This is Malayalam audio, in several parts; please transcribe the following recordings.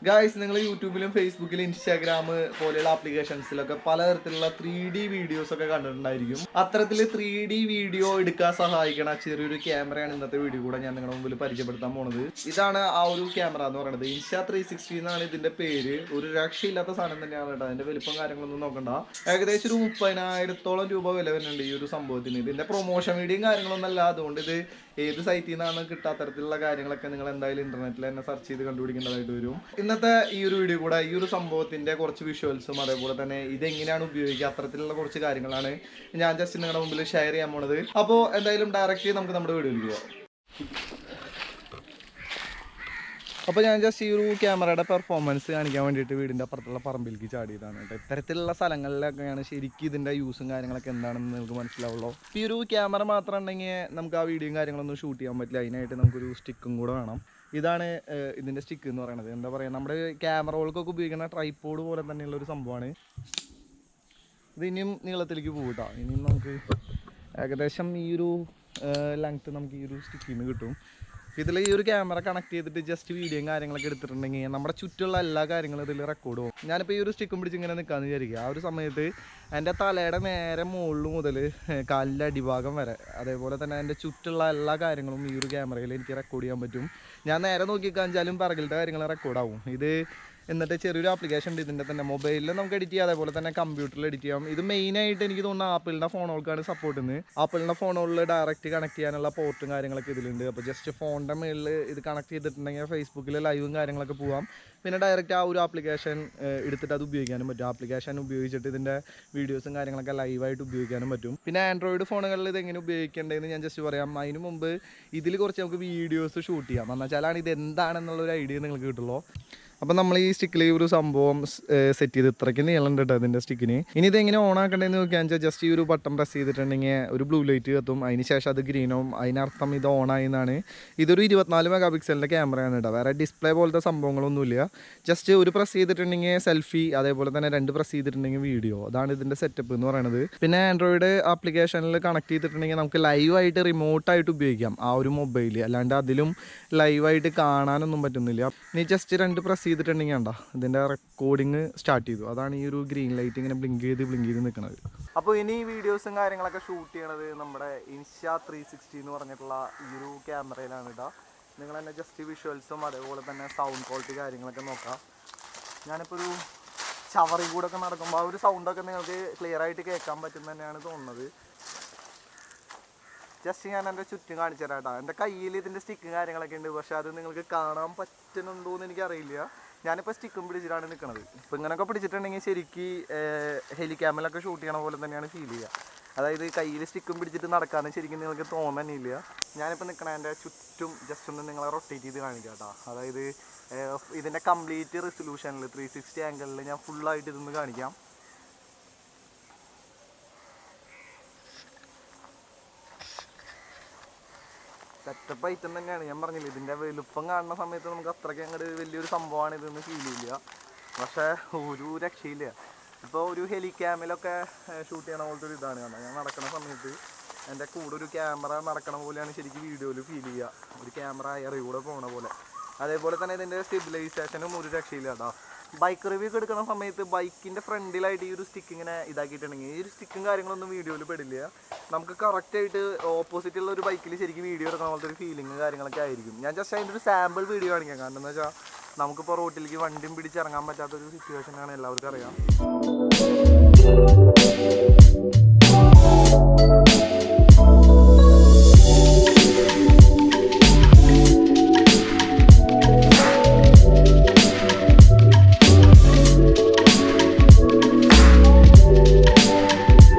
ഗായ്സ്, നിങ്ങൾ യൂട്യൂബിലും ഫേസ്ബുക്കിലും ഇൻസ്റ്റാഗ്രാം പോലെയുള്ള ആപ്ലിക്കേഷൻസിലൊക്കെ പലതരത്തിലുള്ള 3D വീഡിയോസ് ഒക്കെ കണ്ടിട്ടുണ്ടായിരിക്കും. അത്തരത്തിൽ 3D വീഡിയോ എടുക്കാൻ സഹായിക്കണ ചെറിയൊരു ക്യാമറയാണ് ഇന്നത്തെ വീഡിയോ കൂടെ ഞാൻ നിങ്ങളുടെ മുമ്പിൽ പരിചയപ്പെടുത്താൻ പോണത്. ഇതാണ് ആ ഒരു ക്യാമറ എന്ന് പറയുന്നത്. Insta360 എന്നാണ് ഇതിന്റെ പേര്. ഒരു രക്ഷയില്ലാത്ത സാധനം തന്നെയാണ് കേട്ടോ. അതിന്റെ വലിപ്പം കാര്യങ്ങളൊന്നും നോക്കണ്ട. ഏകദേശം ഒരു 30,000-ഓളം രൂപ വില വരുന്നുണ്ട് ഈ ഒരു സംഭവത്തിന്. ഇതിന്റെ പ്രൊമോഷൻ വീഡിയോയും കാര്യങ്ങളൊന്നും അല്ല. അതുകൊണ്ട് ഇത് ഏത് സൈറ്റിൽ നിന്നാണ് കിട്ടാത്ത തരത്തിലുള്ള കാര്യങ്ങളൊക്കെ നിങ്ങൾ എന്തായാലും ഇന്റർനെറ്റിൽ തന്നെ സെർച്ച് ചെയ്ത് കണ്ടുപിടിക്കേണ്ടതായിട്ട് വരും. ഇന്നത്തെ ഈ ഒരു വീഡിയോ കൂടെ ഈ ഒരു സംഭവത്തിന്റെ കുറച്ച് വിഷ്വൽസും അതേപോലെ തന്നെ ഇതെങ്ങനെയാണ് ഉപയോഗിക്കുക അത്തരത്തിലുള്ള കുറച്ച് കാര്യങ്ങളാണ് ഞാൻ ജസ്റ്റ് നിങ്ങളുടെ മുമ്പിൽ ഷെയർ ചെയ്യാൻ പോണത്. അപ്പോൾ എന്തായാലും ഡയറക്റ്റ് നമുക്ക് നമ്മുടെ വീഡിയോയിലേക്ക് പോകാം. അപ്പോൾ ഞാൻ ജസ്റ്റ് ഈ ഒരു ക്യാമറയുടെ പെർഫോമൻസ് കാണിക്കാൻ വേണ്ടിയിട്ട് വീടിൻ്റെ അപ്പുറത്തുള്ള പറമ്പിലേക്ക് ചാടിയതാണ് കേട്ടോ. ഇത്തരത്തിലുള്ള സ്ഥലങ്ങളിലൊക്കെയാണ് ശരിക്കും ഇതിൻ്റെ യൂസും കാര്യങ്ങളൊക്കെ എന്താണെന്ന് നിങ്ങൾക്ക് മനസ്സിലാവുള്ളൂ. ഈ ഒരു ക്യാമറ മാത്രം ഉണ്ടെങ്കിൽ നമുക്ക് ആ വീഡിയോയും കാര്യങ്ങളൊന്നും ഷൂട്ട് ചെയ്യാൻ പറ്റില്ല. അതിനായിട്ട് നമുക്കൊരു സ്റ്റിക്കും കൂടെ വേണം. ഇതാണ് ഇതിൻ്റെ സ്റ്റിക്ക് എന്ന് പറയുന്നത്. എന്താ പറയുക, നമ്മുടെ ക്യാമറകൾക്കൊക്കെ ഉപയോഗിക്കുന്ന ട്രൈപോഡ് പോലെ തന്നെയുള്ള ഒരു സംഭവമാണ് ഇത്. ഇനിയും നീളത്തിലേക്ക് പോകും കേട്ടോ. ഇനിയും നമുക്ക് ഏകദേശം ഈ ഒരു ലെങ്ത്ത് നമുക്ക് ഈ ഒരു സ്റ്റിക്കിൽ നിന്ന് കിട്ടും. ഇതിൽ ഈ ഒരു ക്യാമറ കണക്ട് ചെയ്തിട്ട് ജസ്റ്റ് വീഡിയോയും കാര്യങ്ങളൊക്കെ എടുത്തിട്ടുണ്ടെങ്കിൽ നമ്മുടെ ചുറ്റുള്ള എല്ലാ കാര്യങ്ങളും ഇതിൽ റെക്കോർഡ് പോകും. ഞാനിപ്പോൾ ഈ ഒരു സ്റ്റിക്കും പിടിച്ച് ഇങ്ങനെ നിൽക്കാമെന്ന് വിചാരിക്കുക. ആ ഒരു സമയത്ത് എൻ്റെ തലയുടെ നേരെ മുകളിൽ മുതൽ കാലിൻ്റെ അടിഭാഗം വരെ അതേപോലെ തന്നെ എൻ്റെ ചുറ്റുള്ള എല്ലാ കാര്യങ്ങളും ഈ ഒരു ക്യാമറയിൽ എനിക്ക് റെക്കോർഡ് ചെയ്യാൻ പറ്റും. ഞാൻ നേരെ നോക്കിക്കാണിച്ചാലും പിറകിലത്തെ കാര്യങ്ങൾ റെക്കോർഡാവും. ഇത് എന്നിട്ട് ചെറിയൊരു ആപ്ലിക്കേഷൻ ഉണ്ട് ഇതിൻ്റെ തന്നെ. മൊബൈലിൽ നമുക്ക് എഡിറ്റ് ചെയ്യാം, അതേപോലെ തന്നെ കമ്പ്യൂട്ടറിൽ എഡിറ്റ് ചെയ്യാം. ഇത് മെയിനായിട്ട് എനിക്ക് തോന്നുന്നു ആപ്പിളിൻ്റെ ഫോണുകൾക്കാണ് സപ്പോർട്ട് ചെയ്യുന്നത്. ആപ്പിളിൻ്റെ ഫോണുകളിൽ ഡയറക്റ്റ് കണക്ട് ചെയ്യാനുള്ള പോർട്ടും കാര്യങ്ങളൊക്കെ ഇതിലുണ്ട്. അപ്പോൾ ജസ്റ്റ് ഫോണിൻ്റെ മുകളിൽ ഇത് കണക്ട് ചെയ്തിട്ടുണ്ടെങ്കിൽ ഫേസ്ബുക്കിൽ ലൈവും കാര്യങ്ങളൊക്കെ പോകാം. പിന്നെ ഡയറക്റ്റ് ആ ഒരു ആപ്ലിക്കേഷൻ എടുത്തിട്ട് അത് ഉപയോഗിക്കാനും പറ്റും. ആപ്ലിക്കേഷൻ ഉപയോഗിച്ചിട്ട് ഇതിൻ്റെ വീഡിയോസും കാര്യങ്ങളൊക്കെ ലൈവായിട്ട് ഉപയോഗിക്കാനും പറ്റും. പിന്നെ ആൻഡ്രോയിഡ് ഫോണുകളിൽ ഇത് എങ്ങനെ ഉപയോഗിക്കേണ്ടതെന്ന് ഞാൻ ജസ്റ്റ് പറയാം. അതിന് മുമ്പ് ഇതിൽ കുറച്ച് നമുക്ക് വീഡിയോസ് ഷൂട്ട് ചെയ്യാം. എന്ന് വെച്ചാലാണ് ഇത് എന്താണെന്നുള്ളൊരു ഐഡിയ നിങ്ങൾക്ക് കിട്ടുള്ളൂ. അപ്പോൾ നമ്മൾ ഈ സ്റ്റിക്കിൽ ഒരു സംഭവം സെറ്റ് ചെയ്ത് ഇത്രയ്ക്ക് നീളം കേട്ടോ ഇതിൻ്റെ സ്റ്റിക്കിന്. ഇനി ഇതെങ്ങനെ ഓൺ ആക്കേണ്ടതെന്ന് നോക്കിയാൽ വെച്ചാൽ ജസ്റ്റ് ഈ ഒരു ബട്ടൺ പ്രസ് ചെയ്തിട്ടുണ്ടെങ്കിൽ ഒരു ബ്ലൂ ലൈറ്റ് കത്തും. അതിന് ശേഷം അത് ഗ്രീനാവും. അതിനർത്ഥം ഇത് ഓണായി എന്നാണ്. ഇതൊരു 24 മെഗാ പിക്സലിൻ്റെ ക്യാമറയാണ് കേട്ടോ. വേറെ ഡിസ്പ്ലേ പോലത്തെ സംഭവങ്ങളൊന്നുമില്ല. ജസ്റ്റ് ഒരു പ്രസ് ചെയ്തിട്ടുണ്ടെങ്കിൽ സെൽഫി, അതേപോലെ തന്നെ 2 പ്രസ് ചെയ്തിട്ടുണ്ടെങ്കിൽ വീഡിയോ. അതാണ് ഇതിൻ്റെ സെറ്റപ്പ് എന്ന് പറയുന്നത്. പിന്നെ ആൻഡ്രോയിഡ് ആപ്ലിക്കേഷനിൽ കണക്ട് ചെയ്തിട്ടുണ്ടെങ്കിൽ നമുക്ക് ലൈവായിട്ട് റിമോട്ടായിട്ട് ഉപയോഗിക്കാം ആ ഒരു മൊബൈൽ. അല്ലാണ്ട് അതിലും ലൈവായിട്ട് കാണാനൊന്നും പറ്റുന്നില്ല. ഇനി ജസ്റ്റ് 2 പ്രസ് ചെയ്തിട്ടുണ്ടെങ്കിൽ കണ്ടോ ഇതിൻ്റെ റെക്കോർഡിങ് സ്റ്റാർട്ട് ചെയ്തു. അതാണ് ഈ ഒരു ഗ്രീൻ ലൈറ്റ് ഇങ്ങനെ ബ്ലിങ്ക് ചെയ്ത് നിൽക്കുന്നത്. അപ്പോൾ ഇനി വീഡിയോസും കാര്യങ്ങളൊക്കെ ഷൂട്ട് ചെയ്യണത് നമ്മുടെ Insta360 എന്ന് പറഞ്ഞിട്ടുള്ള ഈ ഒരു ക്യാമറയിലാണ് കേട്ടോ. നിങ്ങൾ തന്നെ ജസ്റ്റ് വിഷ്വൽസും അതേപോലെ തന്നെ സൗണ്ട് ക്വാളിറ്റി കാര്യങ്ങളൊക്കെ നോക്കാം. ഞാനിപ്പോൾ ഒരു ചവറി കൂടെ ഒക്കെ നടക്കുമ്പോൾ ആ ഒരു സൗണ്ടൊക്കെ നിങ്ങൾക്ക് ക്ലിയർ ആയിട്ട് കേൾക്കാൻ പറ്റും തന്നെയാണ് തോന്നുന്നത്. ജസ്റ്റ് ഞാൻ എൻ്റെ ചുറ്റും കാണിച്ചു തരാം കേട്ടോ. എൻ്റെ കയ്യിൽ ഇതിൻ്റെ സ്റ്റിക്കും കാര്യങ്ങളൊക്കെ ഉണ്ട്. പക്ഷേ അത് നിങ്ങൾക്ക് കാണാൻ പറ്റുന്നുണ്ടോ എന്ന് എനിക്കറിയില്ല. ഞാനിപ്പോൾ സ്റ്റിക്കും പിടിച്ചിട്ടാണ് നിൽക്കുന്നത്. ഇപ്പോൾ ഇങ്ങനെയൊക്കെ പിടിച്ചിട്ടുണ്ടെങ്കിൽ ശരിക്കും ഹെലിക്യാമിലൊക്കെ ഷൂട്ട് ചെയ്യണ പോലെ തന്നെയാണ് ഫീൽ ചെയ്യുക. അതായത് കയ്യിൽ സ്റ്റിക്കും പിടിച്ചിട്ട് നടക്കാമെന്ന് ശരിക്കും നിങ്ങൾക്ക് തോന്നുന്നില്ല. ഞാനിപ്പോൾ നിൽക്കണതിൻ്റെ ചുറ്റും ജസ്റ്റ് ഒന്ന് നിങ്ങളെ റൊട്ടേറ്റ് ചെയ്ത് കാണിക്കാം കേട്ടോ. അതായത് ഇതിൻ്റെ കംപ്ലീറ്റ് റെസൊല്യൂഷനിൽ 360 ആംഗിളിൽ ഞാൻ ഫുള്ളായിട്ട് ഇതൊന്ന് കാണിക്കാം. സെറ്റപ്പ് ഐറ്റം തന്നെയാണ്. ഞാൻ പറഞ്ഞില്ല, ഇതിൻ്റെ വലുപ്പം കാണുന്ന സമയത്ത് നമുക്ക് അത്രയ്ക്ക് അങ്ങോട്ട് വലിയൊരു സംഭവമാണ് ഇതെന്ന് ഫീൽ ചെയ്യില്ല. പക്ഷേ ഒരു രക്ഷയില്ല. ഇപ്പോൾ ഒരു ഹെലിക്യാമിലൊക്കെ ഷൂട്ട് ചെയ്യണ പോലത്തെ ഒരു ഇതാണ് കാരണം. ഞാൻ നടക്കുന്ന സമയത്ത് എൻ്റെ കൂടെ ഒരു ക്യാമറ നടക്കണ പോലെയാണ് ശരിക്കും വീഡിയോയിൽ ഫീൽ ചെയ്യുക. ഒരു ക്യാമറ എയറിൽ കൂടെ പോകണ പോലെ. അതേപോലെ തന്നെ ഇതിൻ്റെ സ്റ്റെബിലൈസേഷനും ഒരു രക്ഷയില്ല കേട്ടോ. ബൈക്ക് റിവ്യൂ ഒക്കെ എടുക്കുന്ന സമയത്ത് ബൈക്കിൻ്റെ ഫ്രണ്ടിലായിട്ട് ഈ ഒരു സ്റ്റിക്ക് ഇങ്ങനെ ഇതാക്കിയിട്ടുണ്ടെങ്കിൽ ഈ ഒരു സ്റ്റിക്കും കാര്യങ്ങളൊന്നും വീഡിയോയിൽ പെടില്ല. നമുക്ക് കറക്റ്റായിട്ട് ഓപ്പോസിറ്റുള്ള ഒരു ബൈക്കിൽ ശരിക്കും വീഡിയോ എടുക്കുന്ന പോലത്തെ ഒരു ഫീലിംഗ് കാര്യങ്ങളൊക്കെ ആയിരിക്കും. ഞാൻ ജസ്റ്റ് അതിൻ്റെ ഒരു സാമ്പിൾ വീഡിയോ കാണിക്കാം. കാരണം എന്താ വെച്ചാൽ നമുക്കിപ്പോൾ റോട്ടിലേക്ക് വണ്ടിയും പിടിച്ചിറങ്ങാൻ പറ്റാത്തൊരു സിറ്റുവേഷനാണ് എല്ലാവർക്കും അറിയാം.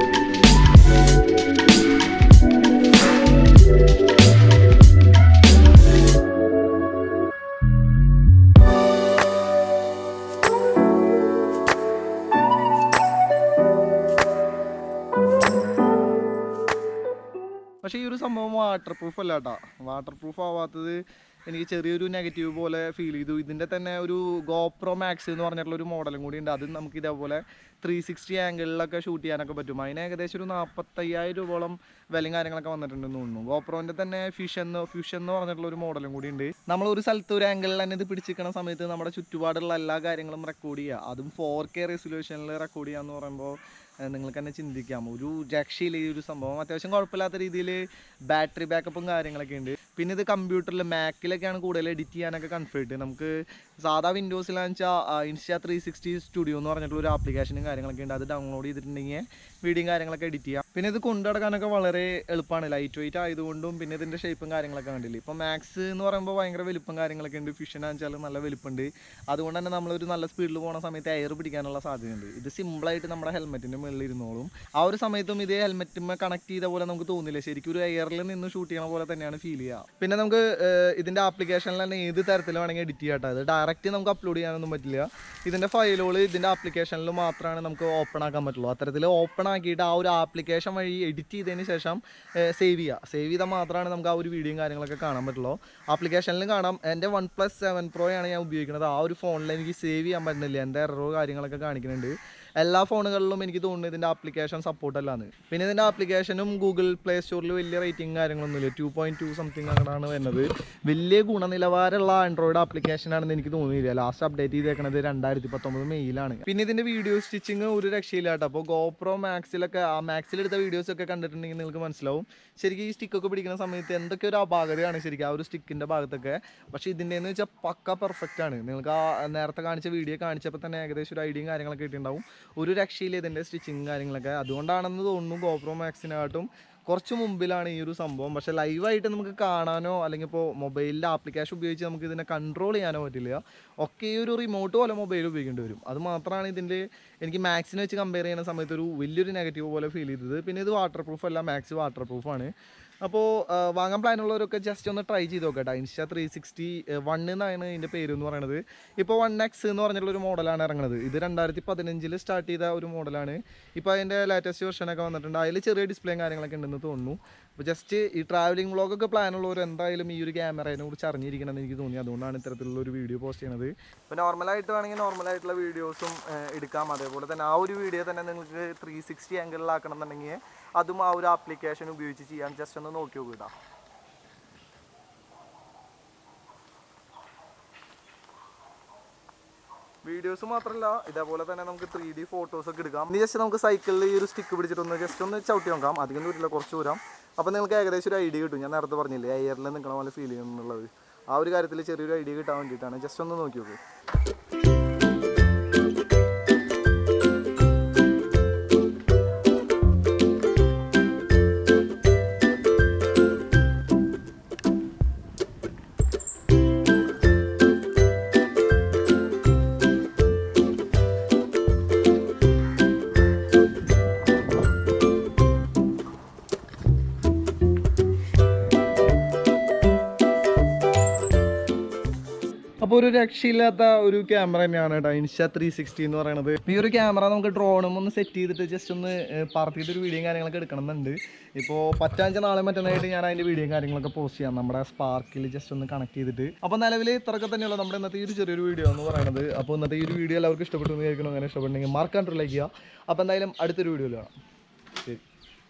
പക്ഷേ ഈ ഒരു സംഭവം വാട്ടർ പ്രൂഫ് അല്ല കേട്ടോ. വാട്ടർ പ്രൂഫ് ആവാത്തത് എനിക്ക് ചെറിയൊരു നെഗറ്റീവ് പോലെ ഫീൽ ചെയ്തു. ഇതിൻ്റെ തന്നെ ഒരു ഗോപ്രോ മാക്സ് എന്ന് പറഞ്ഞിട്ടുള്ള ഒരു മോഡലും കൂടി ഉണ്ട്. അത് നമുക്ക് ഇതേപോലെ 360 ആംഗിളിലൊക്കെ ഷൂട്ട് ചെയ്യാനൊക്കെ പറ്റും. അതിന് ഏകദേശം ഒരു 45,000 രൂപയോളം വിലയും കാര്യങ്ങളൊക്കെ വന്നിട്ടുണ്ടെന്ന് തോന്നുന്നു. ഗോപ്രോൻ്റെ തന്നെ ഫ്യൂഷൻ എന്ന് പറഞ്ഞിട്ടുള്ള ഒരു മോഡലും കൂടി ഉണ്ട്. നമ്മൾ ഒരു സ്ഥലത്ത് ഒരു ആംഗിളിൽ തന്നെ ഇത് പിടിച്ചിരിക്കുന്ന സമയത്ത് നമ്മുടെ ചുറ്റുപാടുള്ള എല്ലാ കാര്യങ്ങളും റെക്കോർഡ് ചെയ്യുക, അതും 4K റെസൊല്യൂഷനിൽ റെക്കോർഡ് ചെയ്യുക എന്ന് പറയുമ്പോൾ നിങ്ങൾക്ക് തന്നെ ചിന്തിക്കാം, ഒരു രക്ഷയില്ല ഈ ഒരു സംഭവം. അത്യാവശ്യം കുഴപ്പമില്ലാത്ത രീതിയിൽ ബാറ്ററി ബാക്കപ്പും കാര്യങ്ങളൊക്കെ ഉണ്ട്. പിന്നെ ഇത് കമ്പ്യൂട്ടറിൽ മാക്കിലൊക്കെയാണ് കൂടുതൽ എഡിറ്റ് ചെയ്യാനൊക്കെ കംഫർട്ട്. നമുക്ക് സാധാ വിൻഡോസിലാണെന്ന് വെച്ചാൽ ഇൻസ്റ്റാ 360 സ്റ്റുഡിയോ എന്ന് പറഞ്ഞിട്ടുള്ള ഒരു ആപ്ലിക്കേഷനും കാര്യങ്ങളൊക്കെ ഉണ്ട്. അത് ഡൗൺലോഡ് ചെയ്തിട്ടുണ്ടെങ്കിൽ വീഡിയോയും കാര്യങ്ങളൊക്കെ എഡിറ്റ് ചെയ്യാം. പിന്നെ ഇത് കൊണ്ടുനടക്കാനൊക്കെ വളരെ എളുപ്പമാണ്, ലൈറ്റ് വെയിറ്റ് ആയതുകൊണ്ടും. പിന്നെ ഇതിൻ്റെ ഷേപ്പും കാര്യങ്ങളൊക്കെ കണ്ടില്ലേ. ഇപ്പോൾ മാക്സ് എന്ന് പറയുമ്പോൾ ഭയങ്കര വലുപ്പം കാര്യങ്ങളൊക്കെ ഉണ്ട്, ഫിഷൻ ആണെന്ന് നല്ല വലുപ്പമുണ്ട്. അതുകൊണ്ട് തന്നെ നമ്മളൊരു നല്ല സ്പീഡിൽ പോകുന്ന സമയത്ത് എയർ പിടിക്കാനുള്ള സാധ്യതയുണ്ട്. ഇത് സിമ്പിളായിട്ട് നമ്മുടെ ഹെൽമെറ്റിൻ്റെ മുകളിൽ ഇരുന്നോളും. ആ ഒരു സമയത്തും ഇതേ ഹെൽമെറ്റുമ്മ കണക്ട് ചെയ്ത പോലെ നമുക്ക് തോന്നില്ല, ശരിക്കും ഒരു എയറിൽ നിന്ന് ഷൂട്ട് ചെയ്യണ പോലെ തന്നെയാണ് ഫീൽ ചെയ്യുക. പിന്നെ നമുക്ക് ഇതിൻ്റെ ആപ്ലിക്കേഷനിൽ തന്നെ ഏത് തരത്തിൽ വേണമെങ്കിൽ എഡിറ്റ് ചെയ്യാട്ടോ. അത് ഡയറക്റ്റ് നമുക്ക് അപ്ലോഡ് ചെയ്യാനൊന്നും പറ്റില്ല. ഇതിൻ്റെ ഫയലുകൾ ഇതിൻ്റെ ആപ്ലിക്കേഷനിൽ മാത്രമാണ് നമുക്ക് ഓപ്പൺ ആക്കാൻ പറ്റുള്ളൂ. അത്തരത്തിൽ ഓപ്പൺ ആക്കിയിട്ട് ആ ഒരു ആപ്ലിക്കേഷൻ വഴി എഡിറ്റ് ചെയ്തതിന് ശേഷം സേവ് ചെയ്താൽ മാത്രമാണ് നമുക്ക് ആ ഒരു വീഡിയോയും കാര്യങ്ങളൊക്കെ കാണാൻ പറ്റുള്ളൂ. ആപ്ലിക്കേഷനിൽ കാണാം. എൻ്റെ OnePlus 7 Pro ആണ് ഞാൻ ഉപയോഗിക്കുന്നത്. ആ ഒരു ഫോണിൽ എനിക്ക് സേവ് ചെയ്യാൻ പറ്റുന്നില്ല, എൻ്റെ എററോ കാര്യങ്ങളൊക്കെ കാണിക്കുന്നുണ്ട്. എല്ലാ ഫോണുകളിലും എനിക്ക് തോന്നുന്നു ഇതിൻ്റെ ആപ്ലിക്കേഷൻ സപ്പോർട്ട് അല്ലാന്ന്. പിന്നെ ഇതിൻ്റെ ആപ്ലിക്കേഷനും ഗൂഗിൾ പ്ലേ സ്റ്റോറിൽ വലിയ റേറ്റിംഗ് കാര്യങ്ങളൊന്നുമില്ല, 2.2 സംതിങ് അങ്ങനെയാണ് വരുന്നത്. വലിയ ഗുണനിലവാരമുള്ള ആൻഡ്രോയിഡ് ആപ്ലിക്കേഷനാണെന്ന് എനിക്ക് തോന്നിയില്ല. ലാസ്റ്റ് അപ്ഡേറ്റ് ചെയ്തേക്കുന്നത് 2019 മെയ്യിലാണ്. പിന്നെ ഇതിൻ്റെ വീഡിയോ സ്റ്റിച്ചിങ് ഒരു രക്ഷയില്ല കേട്ടോ. അപ്പോൾ ഗോപ്രോ മാക്സിലൊക്കെ മാക്സിലെടുത്ത വീഡിയോസൊക്കെ കണ്ടിട്ടുണ്ടെങ്കിൽ നിങ്ങൾക്ക് മനസ്സിലാവും ശരിക്കും ഈ സ്റ്റിക്കൊക്കെ പിടിക്കുന്ന സമയത്ത് എന്തൊക്കെ ഒരു അപാകതയാണ് ശരിക്കും ആ ഒരു സ്റ്റിക്കിൻ്റെ ഭാഗത്തൊക്കെ. പക്ഷേ ഇതിൻ്റെ എന്ന് വെച്ചാൽ പക്ക പെർഫെക്റ്റ് ആണ്. നിങ്ങൾക്ക് ആ നേരത്തെ കാണിച്ച വീഡിയോ കാണിച്ചപ്പോൾ തന്നെ ഏകദേശം ഒരു ഐഡിയയും കാര്യങ്ങളൊക്കെ കിട്ടിയിട്ടുണ്ടാവും. ഒരു രക്ഷയില്ല ഇതിൻ്റെ സ്റ്റിച്ചിങ് കാര്യങ്ങളൊക്കെ. അതുകൊണ്ടാണെന്ന് തോന്നുന്നു ഗോപ്രോ മാക്സിനായിട്ടും കുറച്ച് മുമ്പിലാണ് ഈ ഒരു സംഭവം. പക്ഷേ ലൈവായിട്ട് നമുക്ക് കാണാനോ അല്ലെങ്കിൽ ഇപ്പോൾ മൊബൈലിൻ്റെ ആപ്ലിക്കേഷൻ ഉപയോഗിച്ച് നമുക്ക് ഇതിനെ കൺട്രോൾ ചെയ്യാനോ പറ്റില്ല. ഒക്കെ ഈ ഒരു റിമോട്ട് പോലെ മൊബൈൽ ഉപയോഗിക്കേണ്ടി വരും. അത് മാത്രമാണ് ഇതിൻ്റെ എനിക്ക് മാക്സിനെ വെച്ച് കമ്പയർ ചെയ്യുന്ന സമയത്ത് ഒരു വലിയൊരു നെഗറ്റീവ് പോലെ ഫീൽ ചെയ്തത്. പിന്നെ ഇത് വാട്ടർ പ്രൂഫ് അല്ല, മാക്സ് വാട്ടർ പ്രൂഫാണ്. അപ്പോൾ വാങ്ങാൻ പ്ലാനുള്ളവരൊക്കെ ജസ്റ്റ് ഒന്ന് ട്രൈ ചെയ്ത് നോക്കട്ടെ. ഇൻസ്റ്റാ 360 1 എന്നാണ് ഇതിൻ്റെ പേര് എന്ന് പറയുന്നത്. ഇപ്പോൾ 1X എന്ന് പറഞ്ഞിട്ടുള്ളൊരു മോഡലാണ് ഇറങ്ങുന്നത്. ഇത് 2015 സ്റ്റാർട്ട് ചെയ്ത ഒരു മോഡലാണ്. ഇപ്പോൾ അതിൻ്റെ ലേറ്റസ്റ്റ് വെർഷനൊക്കെ വന്നിട്ടുണ്ട്. അതിൽ ചെറിയ ഡിസ്പ്ലേയും കാര്യങ്ങളൊക്കെ ഉണ്ടെന്ന് തോന്നുന്നു. അപ്പോൾ ജസ്റ്റ് ഈ ട്രാവലിംഗ് വ്ളോഗൊക്കെ പ്ലാനുള്ളവർ എന്തായാലും ഈ ഒരു ക്യാമറയെ കുറിച്ച് അറിഞ്ഞിരിക്കണമെന്ന് എനിക്ക് തോന്നി. അതുകൊണ്ടാണ് ഇത്തരത്തിലുള്ള ഒരു വീഡിയോ പോസ്റ്റ് ചെയ്യുന്നത്. ഇപ്പോൾ നോർമലായിട്ട് വേണമെങ്കിൽ നോർമലായിട്ടുള്ള വീഡിയോസും എടുക്കാം. അതേപോലെ തന്നെ ആ ഒരു വീഡിയോ തന്നെ നിങ്ങൾക്ക് 360 ആംഗിളിലാക്കണം എന്നുണ്ടെങ്കിൽ അതും ആ ഒരു ആപ്ലിക്കേഷൻ ഉപയോഗിച്ച് ചെയ്യാൻ ജസ്റ്റ് ഒന്ന് നോക്കി നോക്കിയിടാം. വീഡിയോസ് മാത്രമല്ല ഇതേപോലെ തന്നെ നമുക്ക് 3D ഫോട്ടോസൊക്കെ എടുക്കാം. ഇനി ജസ്റ്റ് നമുക്ക് സൈക്കിളിൽ ഈ ഒരു സ്റ്റിക്ക് പിടിച്ചിട്ടൊന്ന് ജസ്റ്റ് ഒന്ന് ചവിട്ടി നോക്കാം. അധികം ദൂരമില്ല, കുറച്ച് ദൂരം. അപ്പോൾ നിങ്ങൾക്ക് ഏകദേശം ഒരു ഐഡിയ കിട്ടും. ഞാൻ നേരത്തെ പറഞ്ഞില്ലേ എയറിൽ നിൽക്കണ പോലെ ഫീൽ ചെയ്യുന്നുള്ളത്. ആ ഒരു കാര്യത്തിൽ ചെറിയൊരു ഐഡിയ കിട്ടാൻ വേണ്ടിയിട്ടാണ്. ജസ്റ്റ് ഒന്ന് നോക്കി നോക്ക്. അപ്പോൾ ഒരു രക്ഷയില്ലാത്ത ഒരു ക്യാമറ തന്നെയാണ് കേട്ടോ ഇൻസ്റ്റാ 360 എന്ന് പറയുന്നത്. ഈ ഒരു ക്യാമറ നമുക്ക് ഡ്രോണും ഒന്ന് സെറ്റ് ചെയ്തിട്ട് ജസ്റ്റ് ഒന്ന് പറത്തിയിട്ടൊരു വീഡിയോയും കാര്യങ്ങളൊക്കെ എടുക്കണമെന്നുണ്ട്. ഇപ്പോൾ പറ്റാഞ്ച നാളെ മറ്റന്നായിട്ട് ഞാൻ അതിൻ്റെ വീഡിയോയും കാര്യങ്ങളൊക്കെ പോസ്റ്റ് ചെയ്യാം നമ്മുടെ സ്പാർക്കിൽ ജസ്റ്റ് ഒന്ന് കണക്ട് ചെയ്തിട്ട്. അപ്പോൾ നിലവിൽ ഇത്രയൊക്കെ തന്നെയുള്ള നമ്മുടെ ഇന്നത്തെ ഈ ഒരു ചെറിയൊരു വീഡിയോ എന്ന് പറയുന്നത്. അപ്പോൾ ഇന്നത്തെ ഈ ഒരു വീഡിയോ എല്ലാവർക്കും ഇഷ്ടപ്പെട്ടു എന്ന് വിചാരിക്കണം. അങ്ങനെ ഇഷ്ടപ്പെട്ടെങ്കിൽ മാർക്കാണ്ട് ലൈക്ക് ചെയ്യുക. അപ്പോൾ എന്തായാലും അടുത്തൊരു വീഡിയോയിൽ കാണാം.